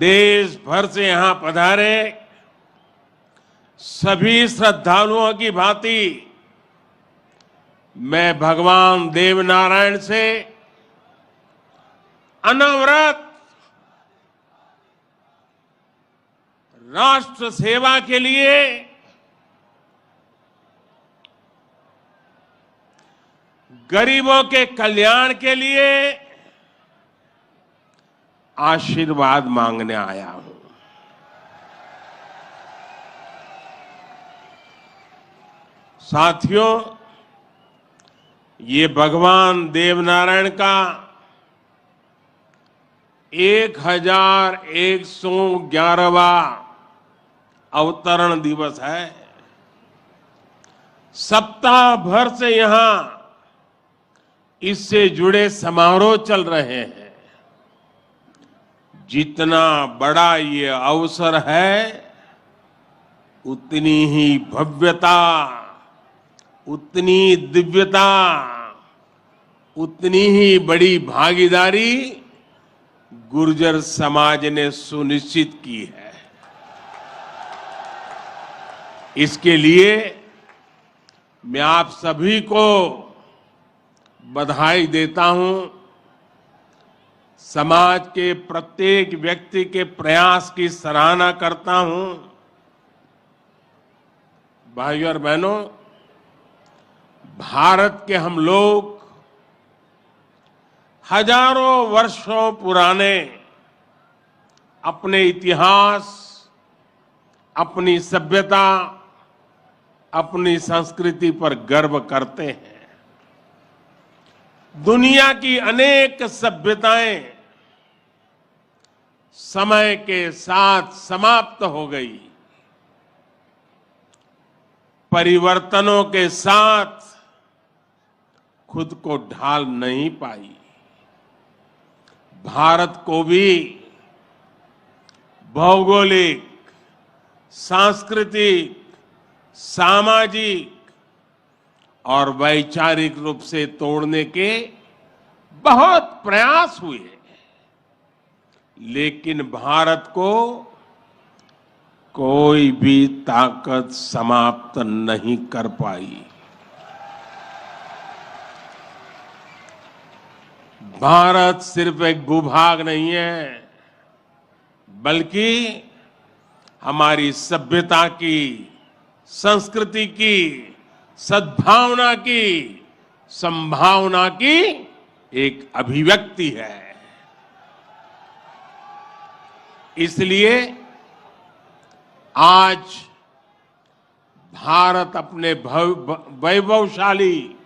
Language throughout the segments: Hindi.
देश भर से यहां पधारे सभी श्रद्धालुओं की भांति मैं भगवान देवनारायण से अनवरत राष्ट्र सेवा के लिए गरीबों के कल्याण के लिए आशीर्वाद मांगने आया हूं। साथियों, ये भगवान देवनारायण का 1111वां अवतरण दिवस है। सप्ताह भर से यहां इससे जुड़े समारोह चल रहे हैं। जितना बड़ा ये अवसर है, उतनी ही भव्यता, उतनी दिव्यता, उतनी ही बड़ी भागीदारी गुर्जर समाज ने सुनिश्चित की है। इसके लिए मैं आप सभी को बधाई देता हूं। समाज के प्रत्येक व्यक्ति के प्रयास की सराहना करता हूं। भाइयों और बहनों, भारत के हम लोग हजारों वर्षों पुराने अपने इतिहास, अपनी सभ्यता, अपनी संस्कृति पर गर्व करते हैं। दुनिया की अनेक सभ्यताएं समय के साथ समाप्त हो गई। परिवर्तनों के साथ खुद को ढाल नहीं पाई। भारत को भी भौगोलिक, सांस्कृतिक, सामाजिक और वैचारिक रूप से तोड़ने के बहुत प्रयास हुए, लेकिन भारत को कोई भी ताकत समाप्त नहीं कर पाई। भारत सिर्फ एक भूभाग नहीं है, बल्कि हमारी सभ्यता की, संस्कृति की, सद्भावना की, संभावना की एक अभिव्यक्ति है। इसलिए आज भारत अपने वैभवशाली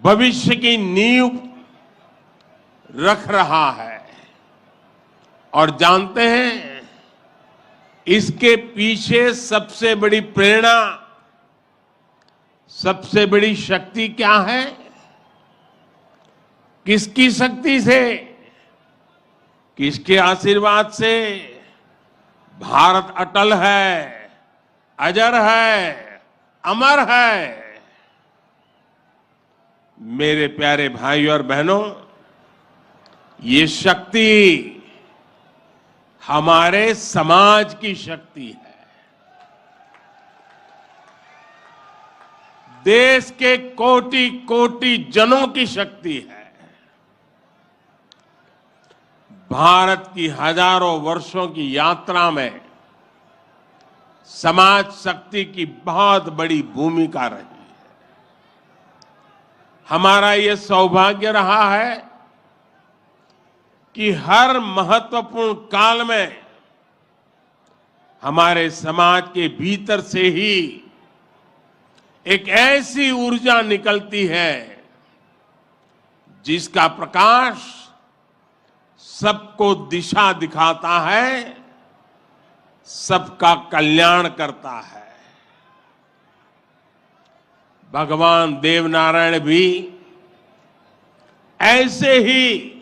भविष्य की नींव रख रहा है। और जानते हैं, इसके पीछे सबसे बड़ी प्रेरणा, सबसे बड़ी शक्ति क्या है? किसकी शक्ति से, किसके आशीर्वाद से? भारत अटल है, अजर है, अमर है। मेरे प्यारे भाइयों और बहनों, ये शक्ति हमारे समाज की शक्ति है। देश के कोटि कोटि जनों की शक्ति है। भारत की हजारों वर्षों की यात्रा में समाज शक्ति की बहुत बड़ी भूमिका रही है। हमारा ये सौभाग्य रहा है कि हर महत्वपूर्ण काल में हमारे समाज के भीतर से ही एक ऐसी ऊर्जा निकलती है जिसका प्रकाश सबको दिशा दिखाता है, सबका कल्याण करता है। भगवान देवनारायण भी ऐसे ही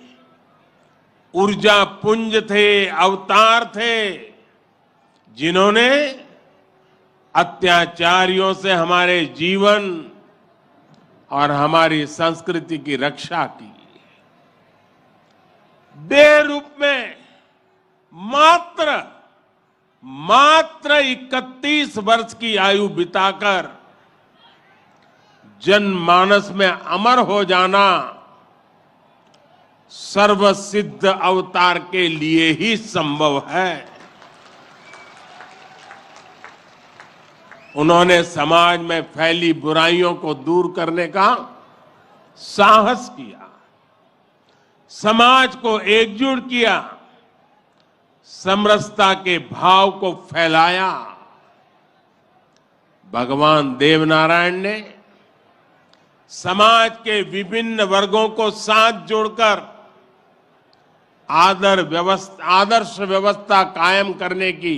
ऊर्जा पुंज थे, अवतार थे, जिन्होंने अत्याचारियों से हमारे जीवन और हमारी संस्कृति की रक्षा की। देह रूप में 131 वर्ष की आयु बिताकर जनमानस में अमर हो जाना सर्वसिद्ध अवतार के लिए ही संभव है। उन्होंने समाज में फैली बुराइयों को दूर करने का साहस किया, समाज को एकजुट किया, समरसता के भाव को फैलाया। भगवान देवनारायण ने समाज के विभिन्न वर्गों को साथ जोड़कर आदर्श व्यवस्था कायम करने की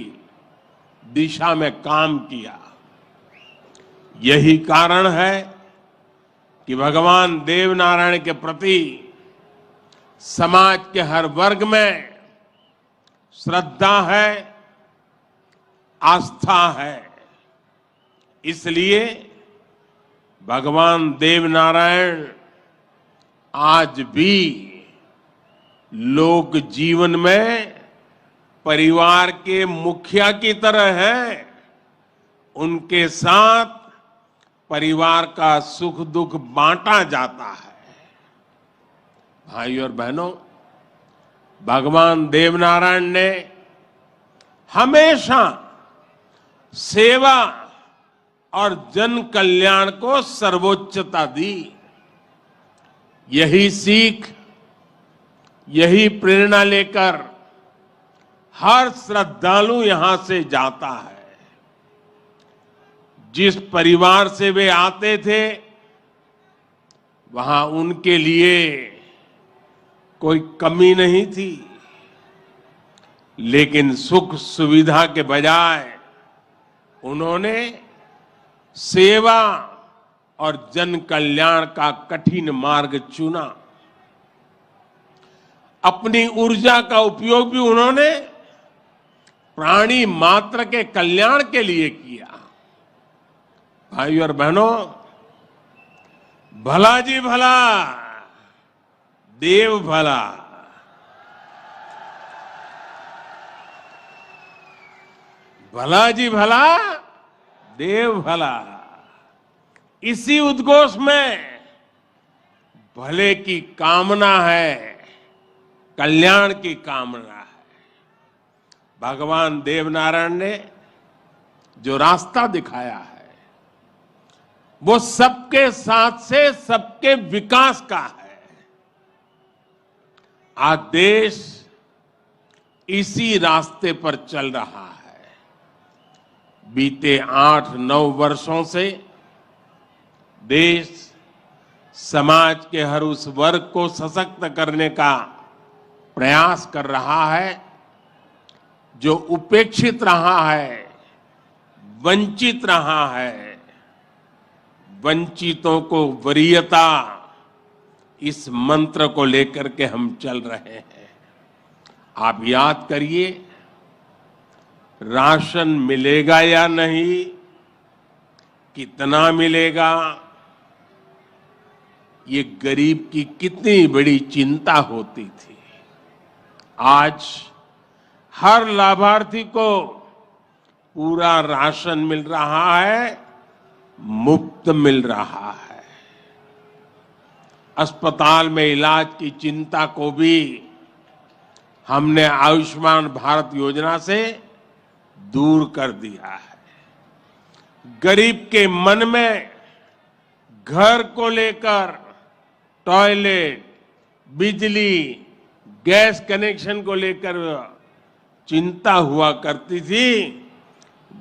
दिशा में काम किया। यही कारण है कि भगवान देवनारायण के प्रति समाज के हर वर्ग में श्रद्धा है, आस्था है। इसलिए भगवान देवनारायण आज भी लोक जीवन में परिवार के मुखिया की तरह हैं। उनके साथ परिवार का सुख दुख बांटा जाता है। भाई और बहनों, भगवान देवनारायण ने हमेशा सेवा और जन कल्याण को सर्वोच्चता दी। यही सीख, यही प्रेरणा लेकर हर श्रद्धालु यहां से जाता है। जिस परिवार से वे आते थे, वहां उनके लिए कोई कमी नहीं थी, लेकिन सुख सुविधा के बजाय उन्होंने सेवा और जन कल्याण का कठिन मार्ग चुना। अपनी ऊर्जा का उपयोग भी उन्होंने प्राणी मात्र के कल्याण के लिए किया। भाई और बहनों, भला जी भला, देव भला। भला जी भला, देव भला। इसी उद्घोष में भले की कामना है, कल्याण की कामना है। भगवान देवनारायण ने जो रास्ता दिखाया है, वो सबके साथ से सबके विकास का है। आज देश इसी रास्ते पर चल रहा है। बीते 8-9 वर्षों से देश समाज के हर उस वर्ग को सशक्त करने का प्रयास कर रहा है जो उपेक्षित रहा है, वंचित रहा है। वंचितों को वरीयता, इस मंत्र को लेकर के हम चल रहे हैं। आप याद करिए, राशन मिलेगा या नहीं, कितना मिलेगा, ये गरीब की कितनी बड़ी चिंता होती थी। आज हर लाभार्थी को पूरा राशन मिल रहा है, मुफ्त मिल रहा है। अस्पताल में इलाज की चिंता को भी हमने आयुष्मान भारत योजना से दूर कर दिया है। गरीब के मन में घर को लेकर टॉयलेट, बिजली, गैस कनेक्शन को लेकर चिंता हुआ करती थी,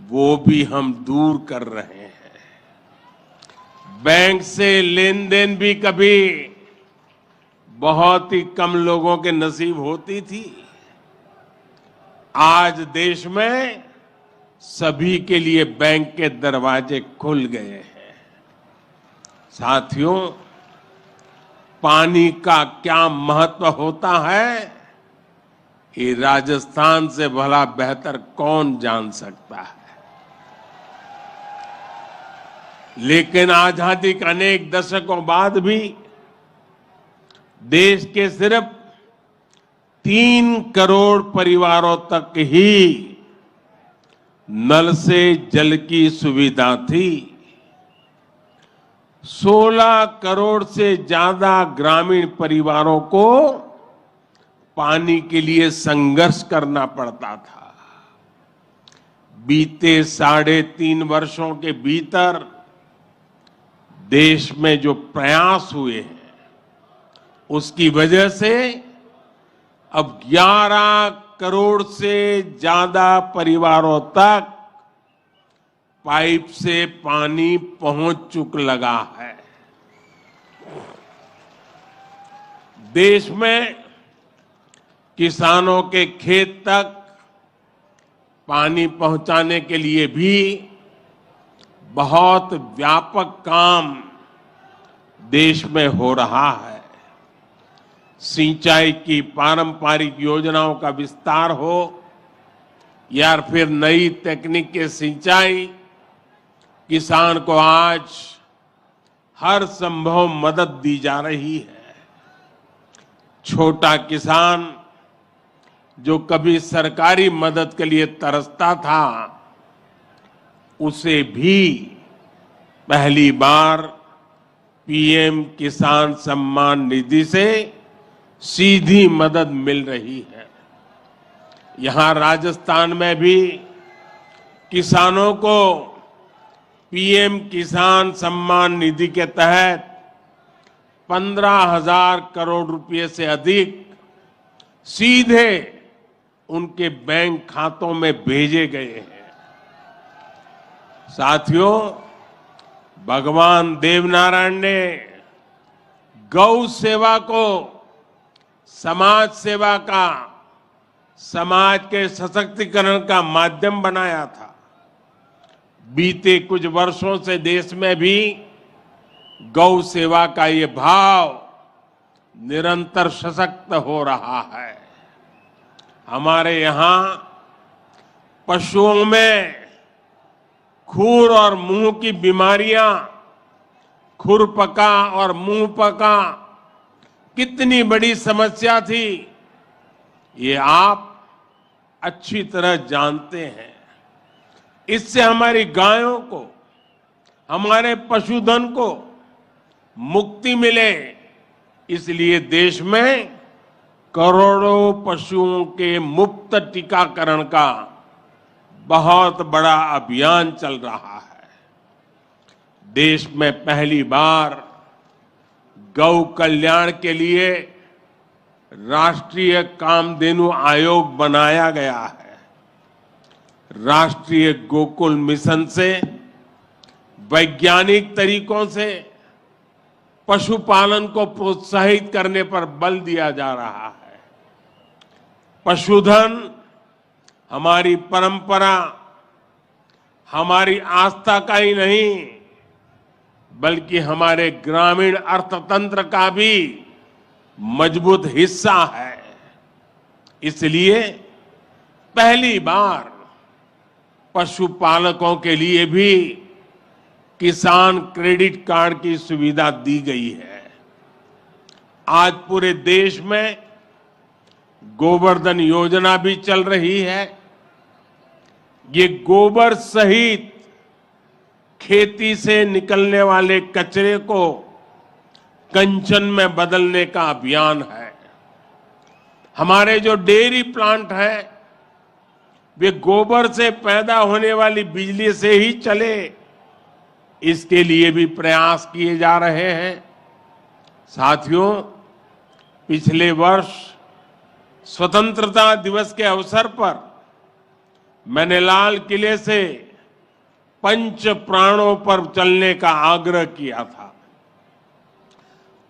वो भी हम दूर कर रहे हैं। बैंक से लेन देन भी कभी बहुत ही कम लोगों के नसीब होती थी। आज देश में सभी के लिए बैंक के दरवाजे खुल गए हैं। साथियों, पानी का क्या महत्व होता है, ये राजस्थान से भला बेहतर कौन जान सकता है। लेकिन आजादी के अनेक दशकों बाद भी देश के सिर्फ 3 करोड़ परिवारों तक ही नल से जल की सुविधा थी। 16 करोड़ से ज्यादा ग्रामीण परिवारों को पानी के लिए संघर्ष करना पड़ता था। बीते 3.5 वर्षों के भीतर देश में जो प्रयास हुए हैं, उसकी वजह से अब 11 करोड़ से ज्यादा परिवारों तक पाइप से पानी पहुंच चुक लगा है। देश में किसानों के खेत तक पानी पहुंचाने के लिए भी बहुत व्यापक काम देश में हो रहा है। सिंचाई की पारंपरिक योजनाओं का विस्तार हो या फिर नई तकनीक के सिंचाई, किसान को आज हर संभव मदद दी जा रही है। छोटा किसान जो कभी सरकारी मदद के लिए तरसता था, उसे भी पहली बार पीएम किसान सम्मान निधि से सीधी मदद मिल रही है। यहां राजस्थान में भी किसानों को पीएम किसान सम्मान निधि के तहत 15,000 करोड़ रुपए से अधिक सीधे उनके बैंक खातों में भेजे गए हैं। साथियों, भगवान देवनारायण ने गौ सेवा को समाज सेवा का, समाज के सशक्तिकरण का माध्यम बनाया था। बीते कुछ वर्षों से देश में भी गौ सेवा का ये भाव निरंतर सशक्त हो रहा है। हमारे यहाँ पशुओं में खुर और मुंह की बीमारियां, खुरपका और मुंहपका कितनी बड़ी समस्या थी, ये आप अच्छी तरह जानते हैं। इससे हमारी गायों को, हमारे पशुधन को मुक्ति मिले, इसलिए देश में करोड़ों पशुओं के मुफ्त टीकाकरण का बहुत बड़ा अभियान चल रहा है। देश में पहली बार गौ कल्याण के लिए राष्ट्रीय कामधेनु आयोग बनाया गया है। राष्ट्रीय गोकुल मिशन से वैज्ञानिक तरीकों से पशुपालन को प्रोत्साहित करने पर बल दिया जा रहा है। पशुधन हमारी परंपरा, हमारी आस्था का ही नहीं, बल्कि हमारे ग्रामीण अर्थतंत्र का भी मजबूत हिस्सा है। इसलिए पहली बार पशुपालकों के लिए भी किसान क्रेडिट कार्ड की सुविधा दी गई है। आज पूरे देश में गोवर्धन योजना भी चल रही है। ये गोबर सहित खेती से निकलने वाले कचरे को कंचन में बदलने का अभियान है। हमारे जो डेयरी प्लांट है, वे गोबर से पैदा होने वाली बिजली से ही चले, इसके लिए भी प्रयास किए जा रहे हैं। साथियों, पिछले वर्ष स्वतंत्रता दिवस के अवसर पर मैंने लाल किले से पंच प्राणों पर चलने का आग्रह किया था।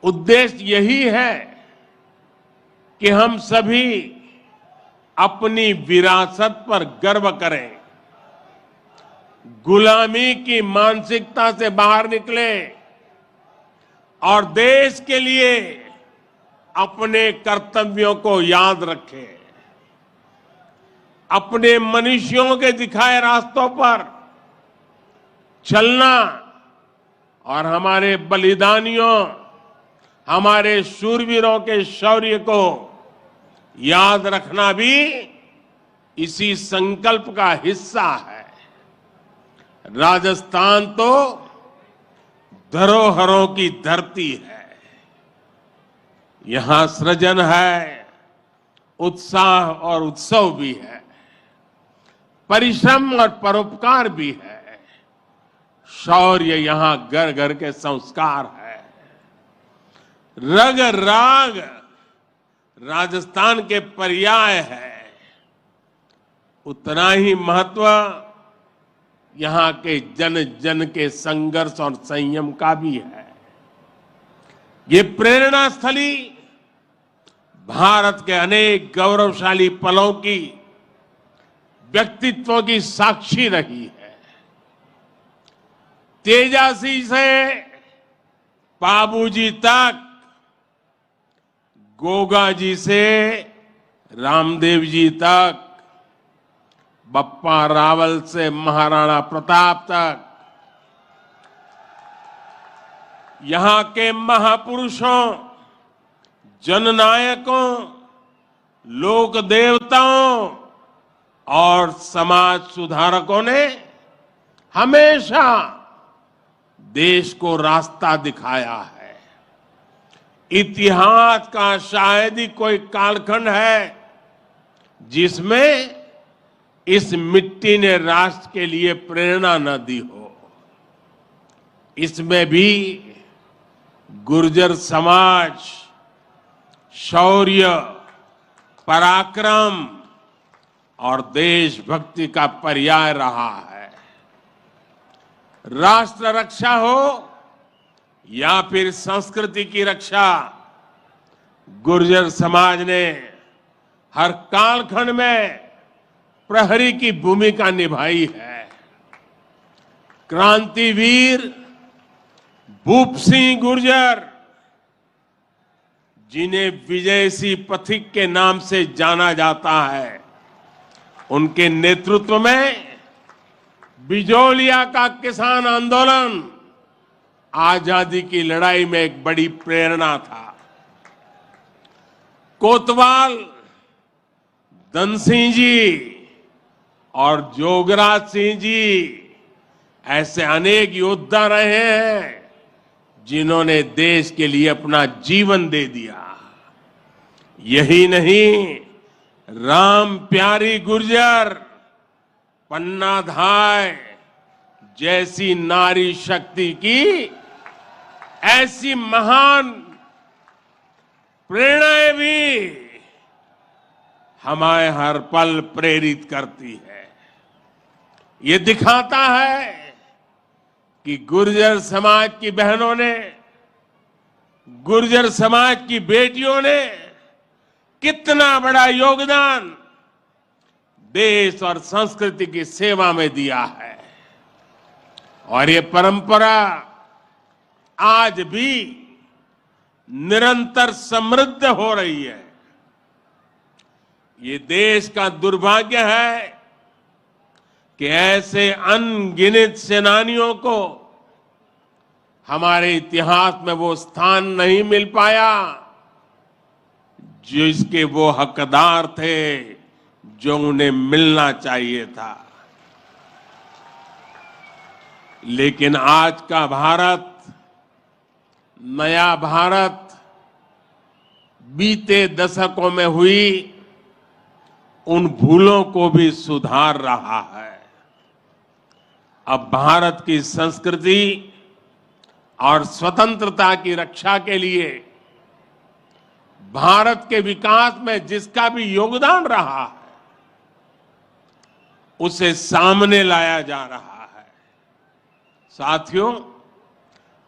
उद्देश्य यही है कि हम सभी अपनी विरासत पर गर्व करें, गुलामी की मानसिकता से बाहर निकले और देश के लिए अपने कर्तव्यों को याद रखें। अपने मनुष्यों के दिखाए रास्तों पर चलना और हमारे बलिदानियों, हमारे शूरवीरों के शौर्य को याद रखना भी इसी संकल्प का हिस्सा है। राजस्थान तो धरोहरों की धरती है। यहां सृजन है, उत्साह और उत्सव भी है, परिश्रम और परोपकार भी है, शौर्य यहां घर घर के संस्कार है। रग राग राजस्थान के पर्याय है, उतना ही महत्व यहां के जन जन के संघर्ष और संयम का भी है। ये प्रेरणा स्थली भारत के अनेक गौरवशाली पलों की, व्यक्तित्वों की साक्षी रही है। तेजासी से पाबूजी तक, गोगा जी से रामदेव जी तक, बप्पा रावल से महाराणा प्रताप तक, यहां के महापुरुषों, जननायकों, लोक देवताओं और समाज सुधारकों ने हमेशा देश को रास्ता दिखाया है। इतिहास का शायद ही कोई कालखंड है जिसमें इस मिट्टी ने राष्ट्र के लिए प्रेरणा न दी हो। इसमें भी गुर्जर समाज शौर्य, पराक्रम और देशभक्ति का पर्याय रहा है। राष्ट्र रक्षा हो या फिर संस्कृति की रक्षा, गुर्जर समाज ने हर कालखंड में प्रहरी की भूमिका निभाई है। क्रांतिवीर भूप सिंह गुर्जर, जिन्हें विजय सिंह पथिक के नाम से जाना जाता है, उनके नेतृत्व में बिजोलिया का किसान आंदोलन आजादी की लड़ाई में एक बड़ी प्रेरणा था। कोतवाल धन सिंह जी और जोगराज सिंह जी ऐसे अनेक योद्धा रहे हैं जिन्होंने देश के लिए अपना जीवन दे दिया। यही नहीं, राम प्यारी गुर्जर, पन्ना धाय जैसी नारी शक्ति की ऐसी महान प्रेरणाएं भी हमें हर पल प्रेरित करती है। ये दिखाता है कि गुर्जर समाज की बहनों ने, गुर्जर समाज की बेटियों ने कितना बड़ा योगदान देश और संस्कृति की सेवा में दिया है। और ये परंपरा आज भी निरंतर समृद्ध हो रही है। ये देश का दुर्भाग्य है कि ऐसे अनगिनत सेनानियों को हमारे इतिहास में वो स्थान नहीं मिल पाया जिसके वो हकदार थे, जो उन्हें मिलना चाहिए था। लेकिन आज का भारत, नया भारत, बीते दशकों में हुई उन भूलों को भी सुधार रहा है। अब भारत की संस्कृति और स्वतंत्रता की रक्षा के लिए भारत के विकास में जिसका भी योगदान रहा है, उसे सामने लाया जा रहा है। साथियों,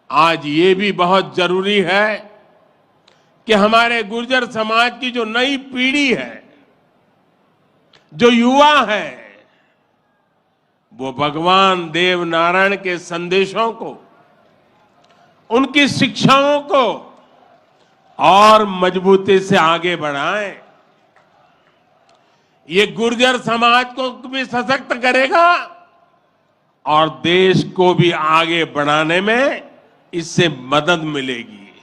आज ये भी बहुत जरूरी है कि हमारे गुर्जर समाज की जो नई पीढ़ी है, जो युवा है, वो भगवान देव नारायण के संदेशों को, उनकी शिक्षाओं को और मजबूती से आगे बढ़ाएं। ये गुर्जर समाज को भी सशक्त करेगा और देश को भी आगे बढ़ाने में इससे मदद मिलेगी।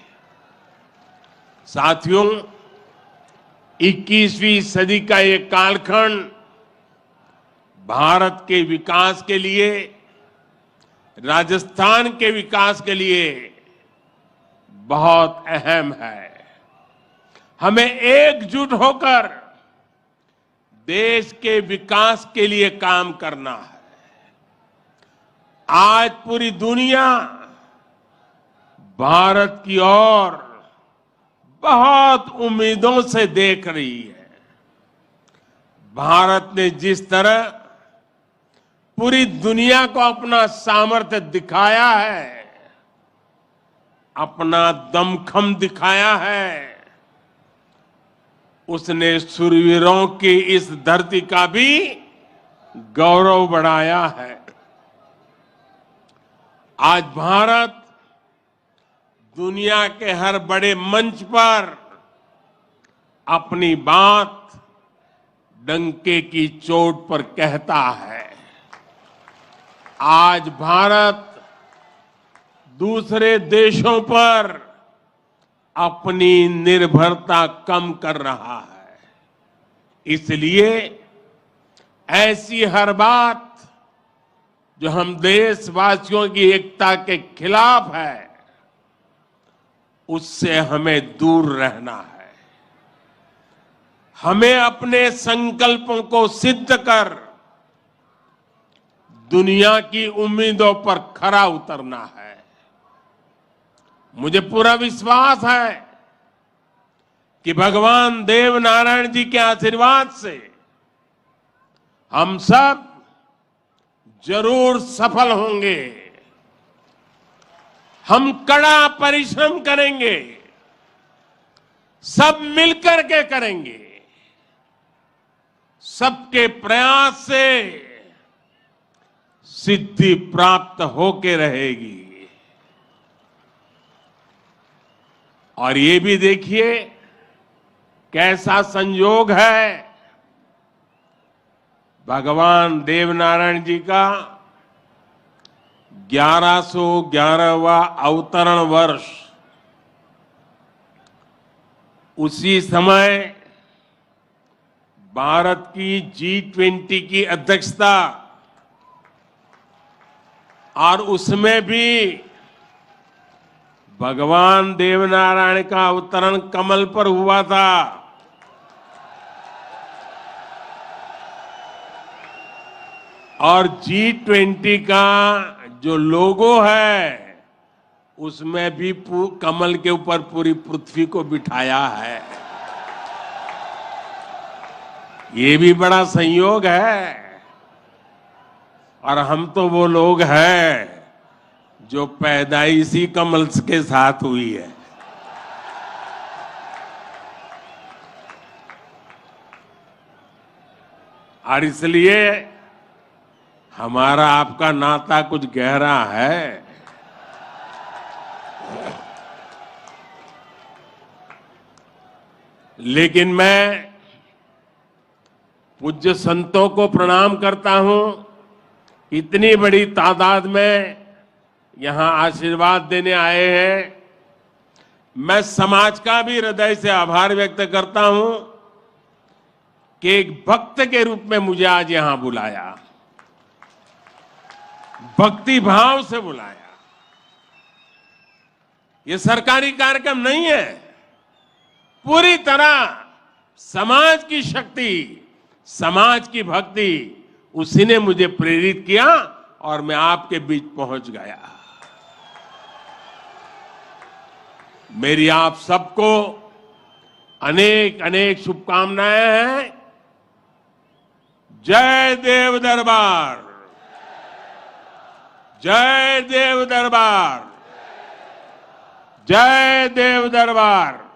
साथियों, 21वीं सदी का ये कालखंड भारत के विकास के लिए राजस्थान के विकास के लिए बहुत अहम है। हमें एकजुट होकर देश के विकास के लिए काम करना है। आज पूरी दुनिया भारत की ओर बहुत उम्मीदों से देख रही है। भारत ने जिस तरह पूरी दुनिया को अपना सामर्थ्य दिखाया है, अपना दमखम दिखाया है, उसने शूरवीरों की इस धरती का भी गौरव बढ़ाया है। आज भारत दुनिया के हर बड़े मंच पर अपनी बात डंके की चोट पर कहता है। आज भारत दूसरे देशों पर अपनी निर्भरता कम कर रहा है। इसलिए ऐसी हर बात जो हम देशवासियों की एकता के खिलाफ है, उससे हमें दूर रहना है। हमें अपने संकल्पों को सिद्ध कर दुनिया की उम्मीदों पर खरा उतरना है। मुझे पूरा विश्वास है कि भगवान देव नारायण जी के आशीर्वाद से हम सब जरूर सफल होंगे। हम कड़ा परिश्रम करेंगे, सब मिलकर के करेंगे। सबके प्रयास से सिद्धि प्राप्त होके रहेगी। और ये भी देखिए कैसा संयोग है, भगवान देवनारायण जी का 1111वां अवतरण वर्ष। उसी समय भारत की G20 की अध्यक्षता, और उसमें भी भगवान देवनारायण का अवतरण कमल पर हुआ था। और G20 का जो लोगो है, उसमें भी कमल के ऊपर पूरी पृथ्वी को बिठाया है। ये भी बड़ा संयोग है। और हम तो वो लोग हैं जो पैदाइशी कमल के साथ हुई है। और इसलिए हमारा आपका नाता कुछ गहरा है। लेकिन मैं पूज्य संतों को प्रणाम करता हूं। इतनी बड़ी तादाद में यहां आशीर्वाद देने आए हैं। मैं समाज का भी हृदय से आभार व्यक्त करता हूं कि एक भक्त के रूप में मुझे आज यहां बुलाया, भक्ति भाव से बुलाया। ये सरकारी कार्यक्रम नहीं है। पूरी तरह समाज की शक्ति, समाज की भक्ति, उसी ने मुझे प्रेरित किया और मैं आपके बीच पहुंच गया। मेरी आप सबको अनेक अनेक शुभकामनाएं हैं। जय देव दरबार, जय देव दरबार, जय देव दरबार।